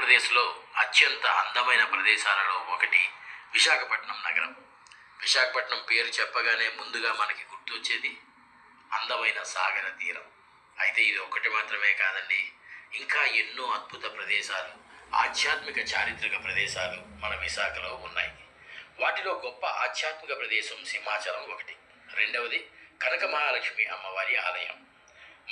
ఆంధ్రప్రదేశ్లో అత్యంత అందమైన ప్రదేశాలలో ఒకటి విశాఖపట్నం నగరం. విశాఖపట్నం పేరు చెప్పగానే ముందుగా మనకి గుర్తొచ్చేది అందమైన సాగర తీరం. అయితే ఇది ఒకటి మాత్రమే కాదండి, ఇంకా ఎన్నో అద్భుత ప్రదేశాలు, ఆధ్యాత్మిక చారిత్రక ప్రదేశాలు మన విశాఖలో ఉన్నాయి. వాటిలో గొప్ప ఆధ్యాత్మిక ప్రదేశం సింహాచలం ఒకటి. రెండవది కనక మహాలక్ష్మి అమ్మవారి ఆలయం.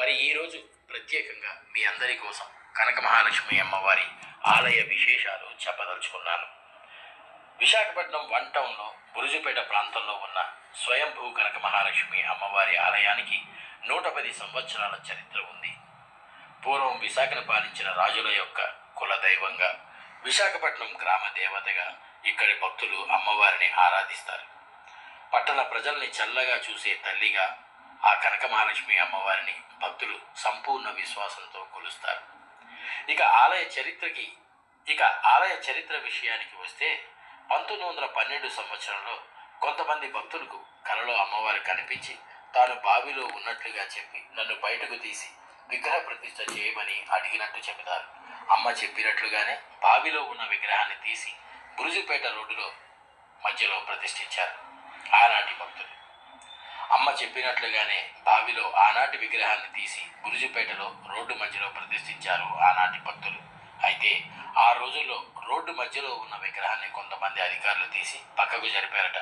మరి ఈరోజు ప్రత్యేకంగా మీ అందరి కోసం కనక మహాలక్ష్మి అమ్మవారి ఆలయ విశేషాలు చెప్పదలుచుకున్నాను. విశాఖపట్నం వన్ టౌన్లో బురుజుపేట ప్రాంతంలో ఉన్న స్వయంభూ కనక మహాలక్ష్మి అమ్మవారి ఆలయానికి 110 సంవత్సరాల చరిత్ర ఉంది. పూర్వం విశాఖను పాలించిన రాజుల యొక్క కులదైవంగా, విశాఖపట్నం గ్రామ దేవతగా ఇక్కడి భక్తులు అమ్మవారిని ఆరాధిస్తారు. పట్టణ ప్రజల్ని చల్లగా చూసే తల్లిగా ఆ కనక మహాలక్ష్మి అమ్మవారిని భక్తులు సంపూర్ణ విశ్వాసంతో కొలుస్తారు. ఇక ఆలయ చరిత్ర విషయానికి వస్తే 1912 సంవత్సరంలో కొంతమంది భక్తులకు కలలో అమ్మవారు కనిపించి తాను బావిలో ఉన్నట్లుగా చెప్పి నన్ను బయటకు తీసి విగ్రహ ప్రతిష్ఠ చేయమని అడిగినట్టు చెబుతారు. అమ్మ చెప్పినట్లుగానే బావిలో ఉన్న విగ్రహాన్ని తీసి బురుజుపేట రోడ్డులో మధ్యలో ప్రతిష్ఠించారు ఆనాటి భక్తులు. అమ్మ చెప్పినట్లుగానే బావిలో ఆనాటి విగ్రహాన్ని తీసి బురుజుపేటలో రోడ్డు మధ్యలో ప్రతిష్ఠించారు ఆనాటి భక్తులు. అయితే ఆ రోజుల్లో రోడ్డు మధ్యలో ఉన్న విగ్రహాన్ని కొంతమంది అధికారులు తీసి పక్కకు జరిపారట.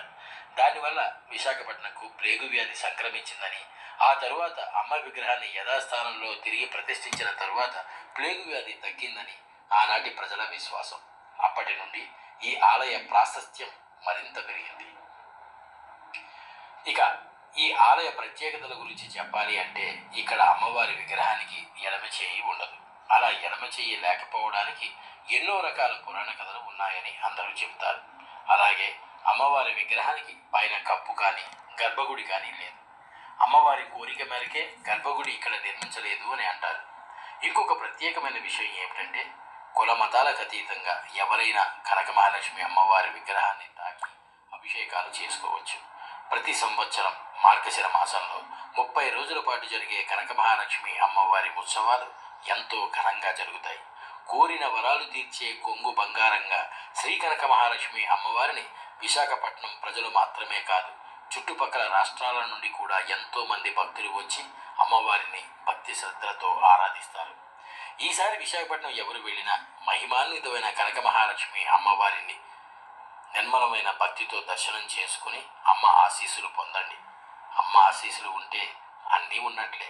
దానివల్ల విశాఖపట్నంకు ప్లేగు వ్యాధి సంక్రమించిందని, ఆ తరువాత అమ్మ విగ్రహాన్ని యథాస్థానంలో తిరిగి ప్రతిష్ఠించిన తరువాత ప్లేగు వ్యాధి తగ్గిందని ఆనాటి ప్రజల విశ్వాసం. అప్పటి నుండి ఈ ఆలయ ప్రాశస్త్యం మరింత పెరిగింది. ఇక ఈ ఆలయ ప్రత్యేకతల గురించి చెప్పాలి అంటే, ఇక్కడ అమ్మవారి విగ్రహానికి ఎడమ చేయి ఉండదు. అలా ఎడమ చేయి లేకపోవడానికి ఎన్నో రకాల పురాణ కథలు ఉన్నాయని అందరూ చెబుతారు. అలాగే అమ్మవారి విగ్రహానికి పైన కప్పు కానీ గర్భగుడి కానీ లేదు. అమ్మవారి కోరిక మేరకే గర్భగుడి ఇక్కడ నిర్మించలేదు అని అంటారు. ఇంకొక ప్రత్యేకమైన విషయం ఏమిటంటే, కుల మతాలకు అతీతంగా ఎవరైనా కనక మహాలక్ష్మి అమ్మవారి విగ్రహాన్ని తాకి అభిషేకాలు చేసుకోవచ్చు. ప్రతి సంవత్సరం మార్గశిర మాసంలో 30 రోజుల పాటు జరిగే కనక మహాలక్ష్మి అమ్మవారి ఉత్సవాలు ఎంతో ఘనంగా జరుగుతాయి. కోరిన వరాలు తీర్చే కొంగు బంగారంగా శ్రీ కనక మహాలక్ష్మి అమ్మవారిని విశాఖపట్నం ప్రజలు మాత్రమే కాదు, చుట్టుపక్కల రాష్ట్రాల నుండి కూడా ఎంతో మంది భక్తులు వచ్చి అమ్మవారిని భక్తి శ్రద్ధలతో ఆరాధిస్తారు. ఈసారి విశాఖపట్నం ఎవరు వెళ్ళినా మహిమాన్వితమైన కనక మహాలక్ష్మి అమ్మవారిని నిర్మలమైన భక్తితో దర్శనం చేసుకుని అమ్మ ఆశీస్సులు పొందండి. అమ్మ ఆశీస్సులు ఉంటే అన్నీ ఉన్నట్లే.